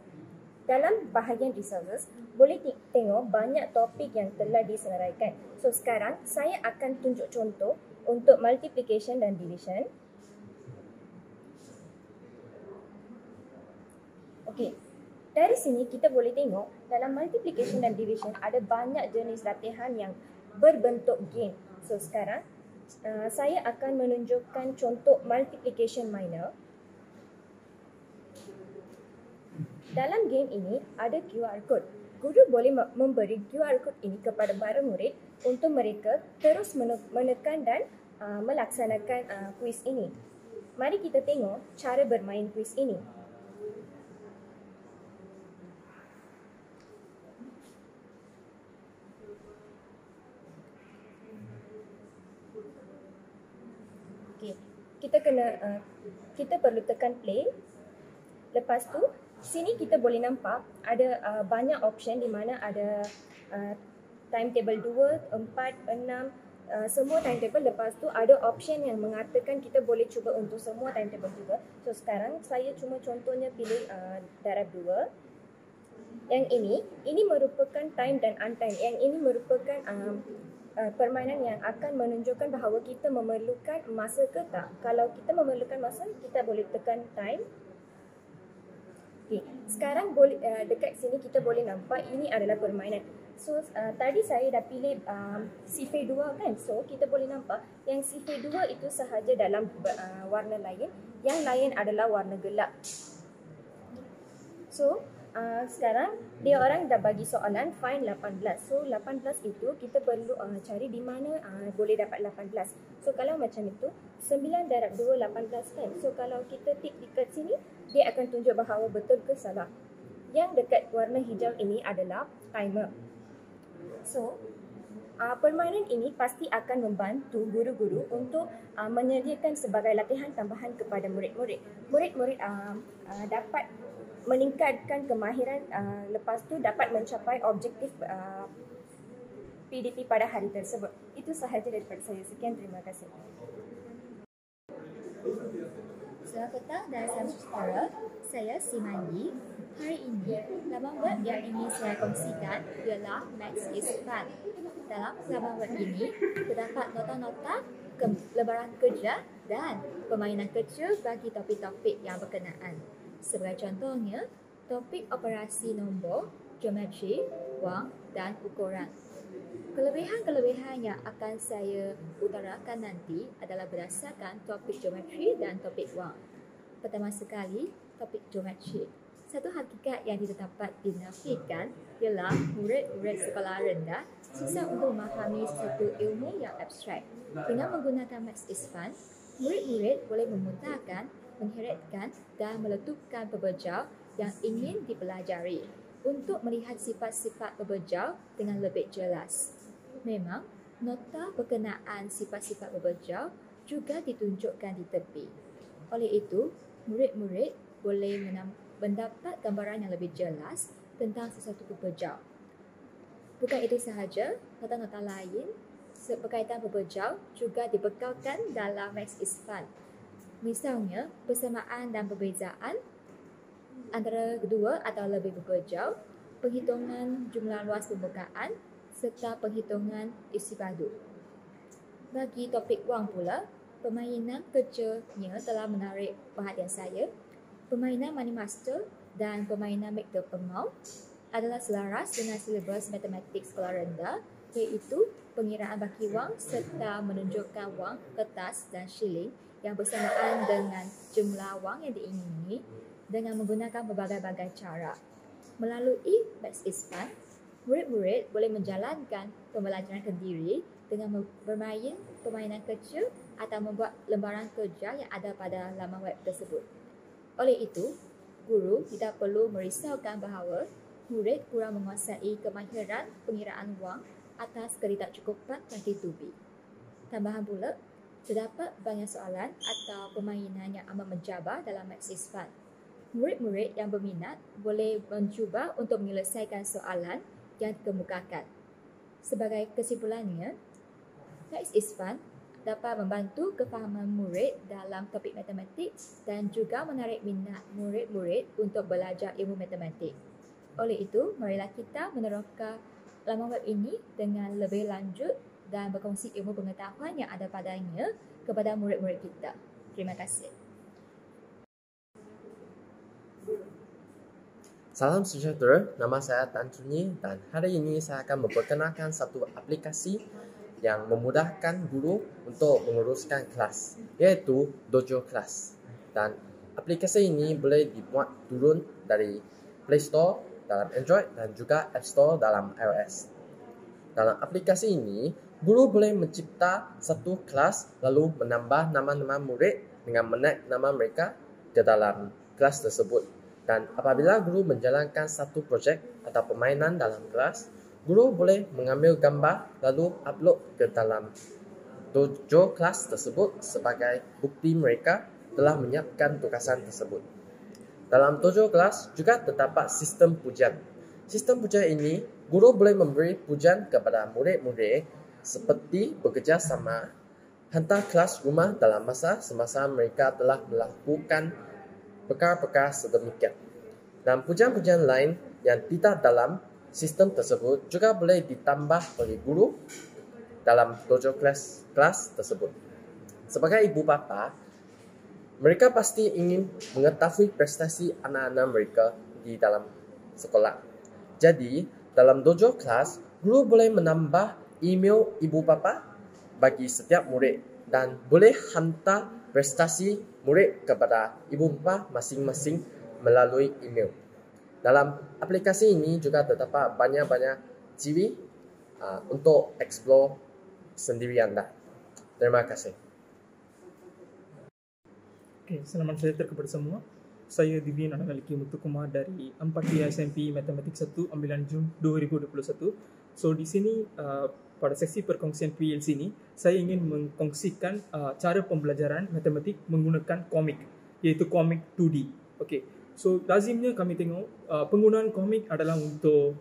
Dalam bahagian resources, boleh tengok banyak topik yang telah disenaraikan. So, sekarang saya akan tunjuk contoh untuk multiplication dan division. Okey, dari sini kita boleh tengok dalam multiplication dan division ada banyak jenis latihan yang berbentuk game. So, sekarang saya akan menunjukkan contoh multiplication minor. Dalam game ini ada QR code. Guru boleh memberi QR code ini kepada para murid untuk mereka terus menekan dan melaksanakan kuis ini. Mari kita tengok cara bermain kuis ini. Okay. Kita perlu tekan play. Lepas tu sini kita boleh nampak ada banyak option di mana ada timetable 2, 4, 6, semua timetable. Lepas tu ada option yang mengatakan kita boleh cuba untuk semua timetable juga. So sekarang saya cuma contohnya pilih darab 2. Yang ini merupakan time dan untime. Yang ini merupakan permainan yang akan menunjukkan bahawa kita memerlukan masa ke tak. Kalau kita memerlukan masa, kita boleh tekan time. Okay. Sekarang boleh dekat sini kita boleh nampak ini adalah permainan. So tadi saya dah pilih sifir 2 kan. So kita boleh nampak yang sifir 2 itu sahaja dalam warna lain. Yang lain adalah warna gelap. So sekarang dia orang dah bagi soalan find 18. So 18 itu kita perlu cari di mana boleh dapat 18. So kalau macam itu 9 darab 2 18 kan. So kalau kita tik dekat sini dia akan tunjuk bahawa betul ke salah. Yang dekat warna hijau ini adalah timer. So permainan ini pasti akan membantu guru-guru untuk menyediakan sebagai latihan tambahan kepada murid-murid. Murid-murid dapat meningkatkan kemahiran, lepas tu dapat mencapai objektif PDP pada hari tersebut. Itu sahaja daripada saya. Sekian, terima kasih. Selamat petang dan salam sejahtera. Saya Simandi. Hari ini, laman web yang ingin saya kongsikan ialah Maths is Fun. Dalam laman web ini, terdapat nota-nota lembaran kerja dan permainan kecil bagi topik-topik yang berkenaan. Sebagai contohnya, topik operasi nombor, geometri, wang dan ukuran. Kelebihan-kelebihan yang akan saya utarakan nanti adalah berdasarkan topik geometri dan topik wang. Pertama sekali, topik geometri. Satu hakikat yang tidak dapat dinafikan ialah murid-murid sekolah rendah susah untuk memahami sesuatu ilmu yang abstrak. Dengan menggunakan Maths is Fun, murid-murid boleh memudahkan, mengheretkan dan meletupkan pebejau yang ingin dipelajari untuk melihat sifat-sifat pebejau dengan lebih jelas. Memang, nota berkenaan sifat-sifat pebejau juga ditunjukkan di tepi. Oleh itu, murid-murid boleh mendapat gambaran yang lebih jelas tentang sesuatu pebejau. Bukan itu sahaja, nota-nota lain berkaitan pebejau juga dibekalkan dalam Maths is Fun. Misalnya, persamaan dan perbezaan antara kedua atau lebih pebejau, penghitungan jumlah luas permukaan serta penghitungan isi padu. Bagi topik wang pula, permainan kerjanya telah menarik perhatian saya. Permainan Money Master dan permainan Make the Amount adalah selaras dengan silibus matematik sekolah rendah, iaitu pengiraan baki wang serta menunjukkan wang, kertas dan shilling yang bersamaan dengan jumlah wang yang diingini dengan menggunakan berbagai-bagai cara. Melalui Maths is Fun, murid-murid boleh menjalankan pembelajaran sendiri dengan bermain permainan kecil atau membuat lembaran kerja yang ada pada laman web tersebut. Oleh itu, guru tidak perlu merisaukan bahawa murid kurang menguasai kemahiran pengiraan wang atas ketidakcukupan bagi tubi. Tambahan pula, terdapat banyak soalan atau permainan yang amat mencabar dalam Maths is Fun. Murid-murid yang berminat boleh mencuba untuk menyelesaikan soalan yang dikemukakan. Sebagai kesimpulannya, Maths is Fun dapat membantu kefahaman murid dalam topik matematik dan juga menarik minat murid-murid untuk belajar ilmu matematik. Oleh itu, marilah kita meneroka laman web ini dengan lebih lanjut dan berkongsi ilmu pengetahuan yang ada padanya kepada murid-murid kita. Terima kasih. Salam sejahtera, nama saya Tan Chunyi dan hari ini saya akan memperkenalkan satu aplikasi yang memudahkan guru untuk menguruskan kelas, iaitu Dojo Class. Dan aplikasi ini boleh dibuat turun dari Play Store dalam Android dan juga App Store dalam iOS. Dalam aplikasi ini, guru boleh mencipta satu kelas lalu menambah nama-nama murid dengan menaik nama mereka ke dalam kelas tersebut. Dan apabila guru menjalankan satu projek atau permainan dalam kelas, guru boleh mengambil gambar lalu upload ke dalam Dojo Class tersebut sebagai bukti mereka telah menyiapkan tugasan tersebut. Dalam Dojo Class juga terdapat sistem pujian. Sistem pujian ini, guru boleh memberi pujian kepada murid-murid seperti bekerja sama, hantar kelas rumah dalam masa semasa mereka telah melakukan perkara-perkara sedemikian. Dan pujian-pujian lain yang tidak dalam sistem tersebut juga boleh ditambah oleh guru dalam dojo kelas tersebut. Sebagai ibu bapa, mereka pasti ingin mengetahui prestasi anak-anak mereka di dalam sekolah. Jadi, dalam dojo kelas, guru boleh menambah email ibu bapa bagi setiap murid dan boleh hantar prestasi murid kepada ibu bapa masing-masing melalui email. Dalam aplikasi ini juga terdapat banyak-banyak ciri untuk explore sendiri anda. Terima kasih. Okay, selamat sejahtera kepada semua. Saya Divin Analiki Muthukumar dari 4 SMP Matematik 1 ambilan Jun 2021. So di sini pada sesi perkongsian PLC ini saya ingin mengkongsikan cara pembelajaran matematik menggunakan komik, iaitu komik 2D. Okay. So lazimnya kami tengok penggunaan komik adalah untuk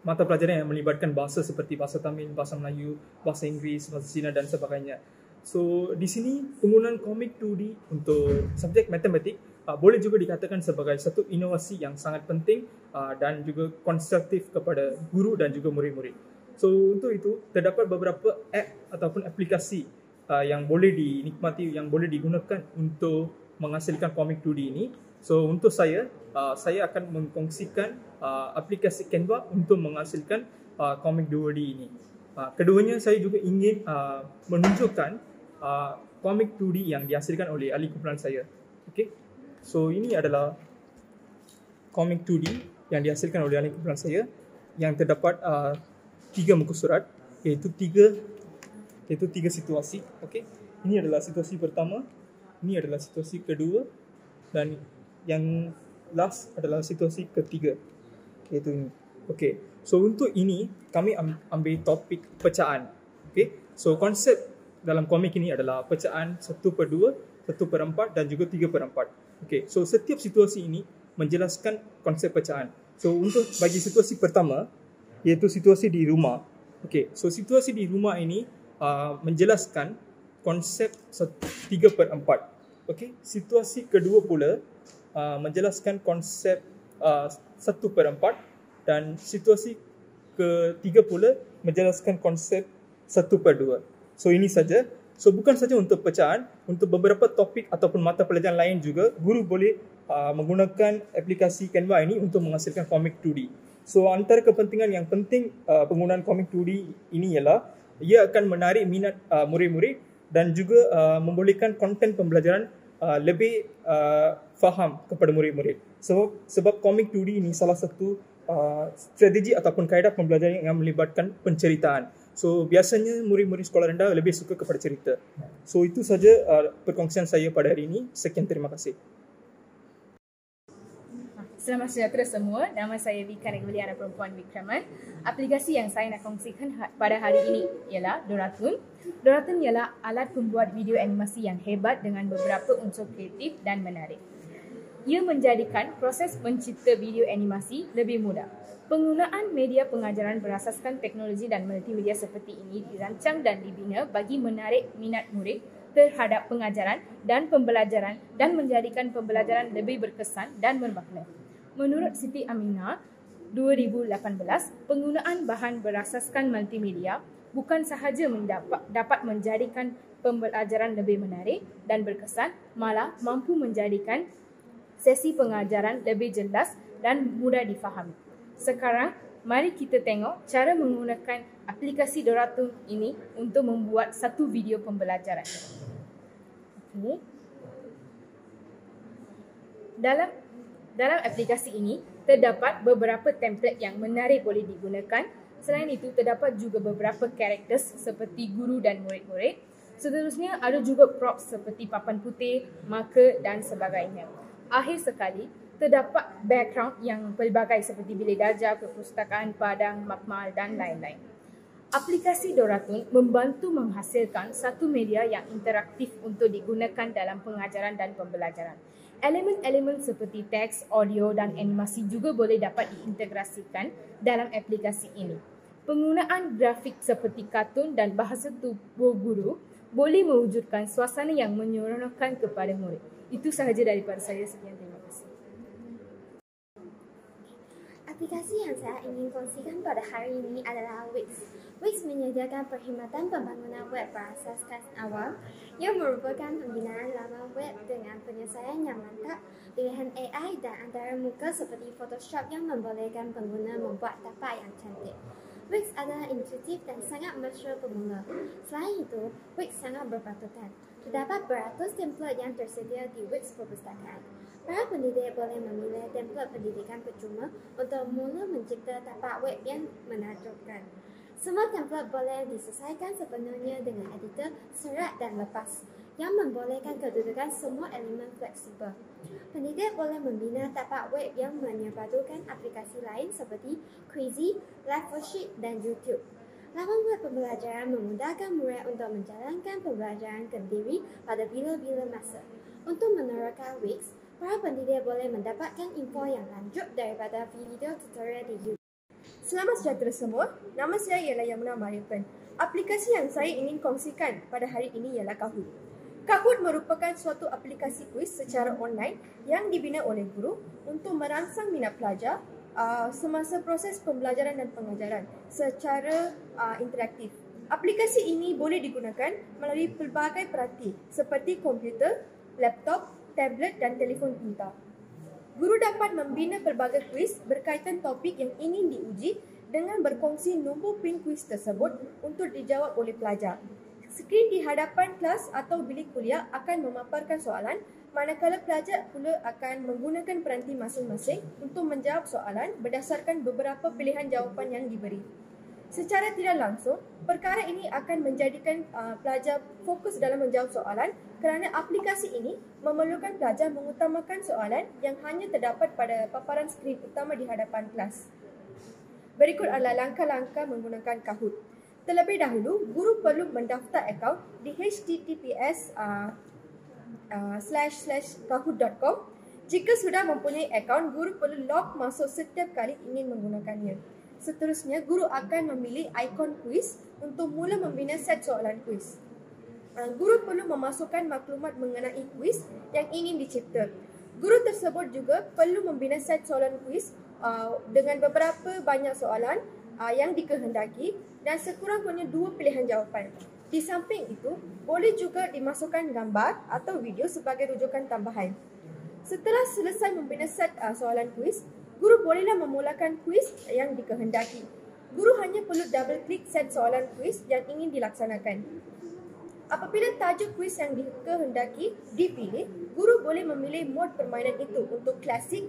mata pelajaran yang melibatkan bahasa seperti bahasa Tamil, bahasa Melayu, bahasa Inggeris, bahasa Cina dan sebagainya. So di sini penggunaan komik 2D untuk subjek matematik boleh juga dikatakan sebagai satu inovasi yang sangat penting dan juga konstruktif kepada guru dan juga murid-murid. So untuk itu terdapat beberapa app ataupun aplikasi yang boleh dinikmati, yang boleh digunakan untuk menghasilkan komik 2D ini. So untuk saya akan mengkongsikan aplikasi Canva untuk menghasilkan komik 2D ini. Keduanya saya juga ingin menunjukkan komik 2D yang dihasilkan oleh ahli kumpulan saya. Okay. So ini adalah komik 2D yang dihasilkan oleh ahli kumpulan saya yang terdapat 3 muka surat, iaitu tiga situasi. Okay. Ini adalah situasi pertama, ini adalah situasi kedua dan yang last adalah situasi ketiga, iaitu ini. Okay. So untuk ini kami ambil topik pecahan. Okay. So konsep dalam komik ini adalah pecahan 1/2, 1/4 dan juga 3/4. Okay. So setiap situasi ini menjelaskan konsep pecahan. So untuk bagi situasi pertama, iaitu situasi di rumah. Okay. So situasi di rumah ini menjelaskan konsep 3/4. Okay. Situasi kedua pula menjelaskan konsep 1/4 dan situasi ketiga pula menjelaskan konsep 1/2. So ini saja. So bukan saja untuk pecahan, untuk beberapa topik ataupun mata pelajaran lain juga guru boleh menggunakan aplikasi Canva ini untuk menghasilkan komik 2D. So antara kepentingan yang penting penggunaan komik 2D ini ialah ia akan menarik minat murid-murid dan juga membolehkan konten pembelajaran lebih faham kepada murid-murid. Sebab komik 2D ini salah satu strategi ataupun kaedah pembelajaran yang melibatkan penceritaan. So biasanya murid-murid sekolah rendah lebih suka kepada cerita. So itu saja perkongsian saya pada hari ini. Sekian, terima kasih. Selamat sejahtera semua. Nama saya Vika Negeliana Perempuan Vikraman. Aplikasi yang saya nak kongsikan pada hari ini ialah Doratun. Doratun ialah alat pembuat video animasi yang hebat dengan beberapa unsur kreatif dan menarik. Ia menjadikan proses mencipta video animasi lebih mudah. Penggunaan media pengajaran berasaskan teknologi dan multimedia seperti ini dirancang dan dibina bagi menarik minat murid terhadap pengajaran dan pembelajaran dan menjadikan pembelajaran lebih berkesan dan bermakna. Menurut Siti Aminah 2018, penggunaan bahan berasaskan multimedia bukan sahaja dapat menjadikan pembelajaran lebih menarik dan berkesan, malah mampu menjadikan sesi pengajaran lebih jelas dan mudah difahami. Sekarang, mari kita tengok cara menggunakan aplikasi Doratun ini untuk membuat satu video pembelajaran. Okay. Dalam aplikasi ini, terdapat beberapa template yang menarik boleh digunakan. Selain itu, terdapat juga beberapa karakter seperti guru dan murid-murid. Seterusnya, ada juga props seperti papan putih, marker dan sebagainya. Akhir sekali, terdapat background yang pelbagai seperti bilik darjah, perpustakaan, padang, makmal dan lain-lain. Aplikasi Doratun membantu menghasilkan satu media yang interaktif untuk digunakan dalam pengajaran dan pembelajaran. Elemen-elemen seperti teks, audio dan animasi juga boleh dapat diintegrasikan dalam aplikasi ini. Penggunaan grafik seperti kartun dan bahasa tubuh guru boleh mewujudkan suasana yang menyeronokkan kepada murid. Itu sahaja daripada saya. Sekian, terima kasih. Aplikasi yang saya ingin kongsikan pada hari ini adalah Wix. Wix menyediakan perkhidmatan pembangunan web berasaskan awal yang merupakan pembinaan laman web dengan penyelesaian yang mantap, pilihan AI dan antarmuka seperti Photoshop yang membolehkan pengguna membuat tapak yang cantik. Wix adalah intuitif dan sangat mesra pemula. Selain itu, Wix sangat berpatutan. Terdapat beratus template yang tersedia di Wix Perpustakaan. Para pendidik boleh memilih template pendidikan percuma untuk mula mencipta tapak web yang menakjubkan. Semua template boleh disesuaikan sepenuhnya dengan editor serat dan lepas yang membolehkan kedudukan semua elemen fleksibel. Pendidik boleh membina tapak web yang menyepadukan aplikasi lain seperti Quizy, Live4Sheet dan YouTube. Laman web pembelajaran memudahkan murid untuk menjalankan pembelajaran kendiri pada bila-bila masa. Untuk menerapkan Wix, para pendidik boleh mendapatkan info yang lanjut daripada video tutorial di YouTube. Selamat sejahtera semua, nama saya ialah Yamuna Maripan. Aplikasi yang saya ingin kongsikan pada hari ini ialah Kahoot. Kahoot merupakan suatu aplikasi kuis secara online yang dibina oleh guru untuk merangsang minat pelajar semasa proses pembelajaran dan pengajaran secara interaktif. Aplikasi ini boleh digunakan melalui pelbagai peranti seperti komputer, laptop, tablet dan telefon pintar. Guru dapat membina pelbagai kuis berkaitan topik yang ingin diuji dengan berkongsi nombor pin kuis tersebut untuk dijawab oleh pelajar. Skrin di hadapan kelas atau bilik kuliah akan memaparkan soalan, manakala pelajar pula akan menggunakan peranti masing-masing untuk menjawab soalan berdasarkan beberapa pilihan jawapan yang diberi. Secara tidak langsung, perkara ini akan menjadikan pelajar fokus dalam menjawab soalan kerana aplikasi ini memerlukan pelajar mengutamakan soalan yang hanya terdapat pada paparan skrin utama di hadapan kelas. Berikut adalah langkah-langkah menggunakan Kahoot. Terlebih dahulu, guru perlu mendaftar akaun di https://kahoot.com. Jika sudah mempunyai akaun, guru perlu log masuk setiap kali ingin menggunakannya. Seterusnya, guru akan memilih ikon kuis untuk mula membina set soalan kuis. Guru perlu memasukkan maklumat mengenai kuis yang ingin dicipta. Guru tersebut juga perlu membina set soalan kuis dengan beberapa banyak soalan yang dikehendaki dan sekurang-kurangnya 2 pilihan jawapan. Di samping itu, boleh juga dimasukkan gambar atau video sebagai rujukan tambahan. Setelah selesai membina set soalan kuis, guru bolehlah memulakan kuis yang dikehendaki. Guru hanya perlu double klik set soalan kuis yang ingin dilaksanakan. Apabila tajuk kuis yang dikehendaki dipilih, guru boleh memilih mod permainan itu untuk klasik,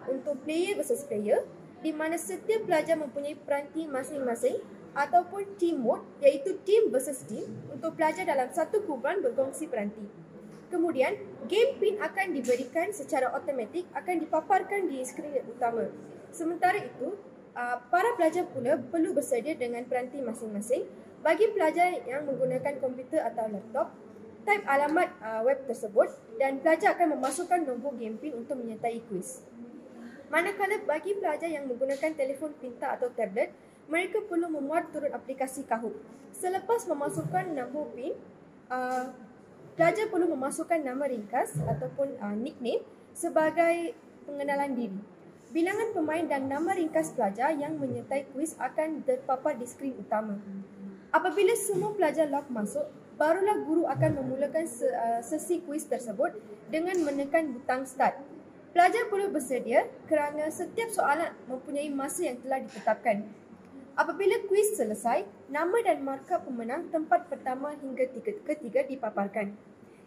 untuk player versus player, di mana setiap pelajar mempunyai peranti masing-masing, ataupun team mode iaitu team versus team untuk pelajar dalam satu kumpulan berkongsi peranti. Kemudian, game pin akan diberikan secara automatik akan dipaparkan di skrin utama. Sementara itu, para pelajar pula perlu bersedia dengan peranti masing-masing. Bagi pelajar yang menggunakan komputer atau laptop, type alamat web tersebut dan pelajar akan memasukkan nombor game pin untuk menyertai kuis. Manakala bagi pelajar yang menggunakan telefon pintar atau tablet, mereka perlu memuat turun aplikasi Kahoot. Selepas memasukkan nombor PIN, pelajar perlu memasukkan nama ringkas ataupun nickname sebagai pengenalan diri. Bilangan pemain dan nama ringkas pelajar yang menyertai kuis akan terpapar di skrin utama. Apabila semua pelajar log masuk, barulah guru akan memulakan sesi kuis tersebut dengan menekan butang start. Pelajar perlu bersedia kerana setiap soalan mempunyai masa yang telah ditetapkan. Apabila kuis selesai, nama dan markah pemenang tempat pertama hingga ketiga dipaparkan.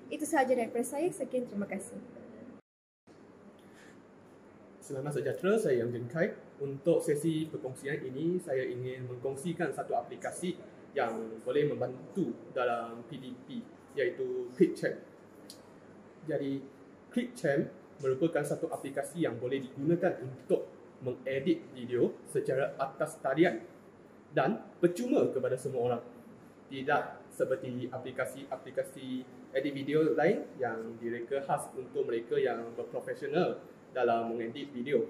Itu sahaja daripada saya. Sekian, terima kasih. Selamat sejahtera, saya Yang Jengkai. Untuk sesi perkongsian ini, saya ingin mengkongsikan satu aplikasi yang boleh membantu dalam PDP, iaitu ClickChamp. Jadi, ClickChamp merupakan satu aplikasi yang boleh digunakan untuk mengedit video secara atas talian dan percuma kepada semua orang. Tidak seperti aplikasi edit video lain yang direka khas untuk mereka yang berprofesional dalam mengedit video.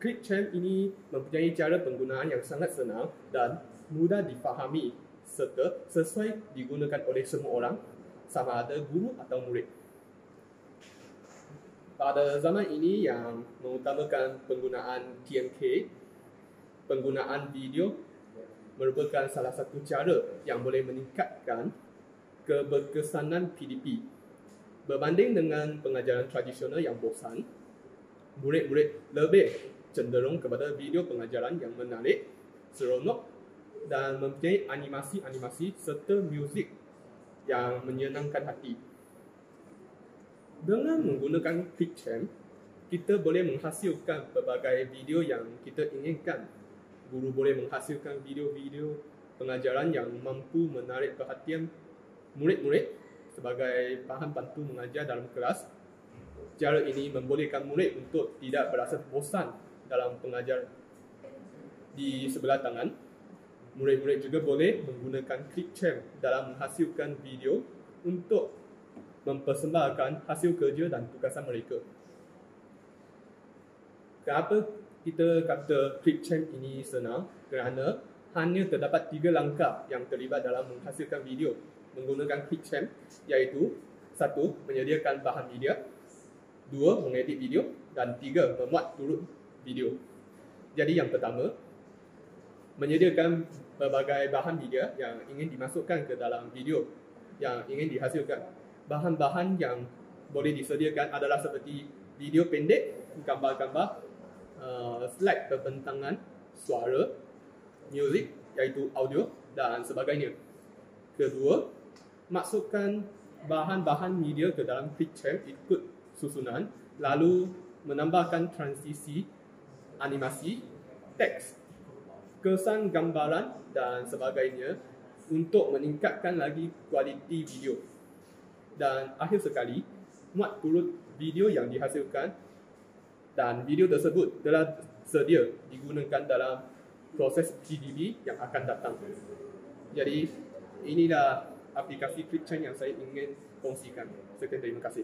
ClickChamp ini mempunyai cara penggunaan yang sangat senang dan mudah difahami serta sesuai digunakan oleh semua orang, sama ada guru atau murid. pada zaman ini yang mengutamakan penggunaan TMK, penggunaan video merupakan salah satu cara yang boleh meningkatkan keberkesanan PDP. Berbanding dengan pengajaran tradisional yang bosan, murid-murid lebih cenderung kepada video pengajaran yang menarik, seronok dan mempunyai animasi-animasi serta muzik yang menyenangkan hati. Dengan menggunakan QuickChamp, kita boleh menghasilkan pelbagai video yang kita inginkan. Guru boleh menghasilkan video-video pengajaran yang mampu menarik perhatian murid-murid sebagai bahan bantu mengajar dalam kelas. Cara ini membolehkan murid untuk tidak berasa bosan dalam pengajar di sebelah tangan. Murid-murid juga boleh menggunakan QuickChamp dalam menghasilkan video untuk mempersembahkan hasil kerja dan tugasan mereka. Kenapa kita kata QuickChamp ini senang? Kerana hanya terdapat 3 langkah yang terlibat dalam menghasilkan video menggunakan QuickChamp, iaitu 1. Menyediakan bahan media, 2. Mengedit video, dan 3. Memuat turut video. Jadi yang pertama, menyediakan berbagai bahan media yang ingin dimasukkan ke dalam video yang ingin dihasilkan. Bahan-bahan yang boleh disediakan adalah seperti video pendek, gambar-gambar, slide pembentangan, suara, muzik iaitu audio dan sebagainya. Kedua, masukkan bahan-bahan media ke dalam QuickChamp ikut susunan, lalu menambahkan transisi, animasi, teks, kesan gambaran dan sebagainya untuk meningkatkan lagi kualiti video. Dan akhir sekali, muat turut video yang dihasilkan dan video tersebut telah sedia digunakan dalam proses PDP yang akan datang. Jadi inilah aplikasi QuickChamp yang saya ingin kongsikan. Sekian, terima kasih.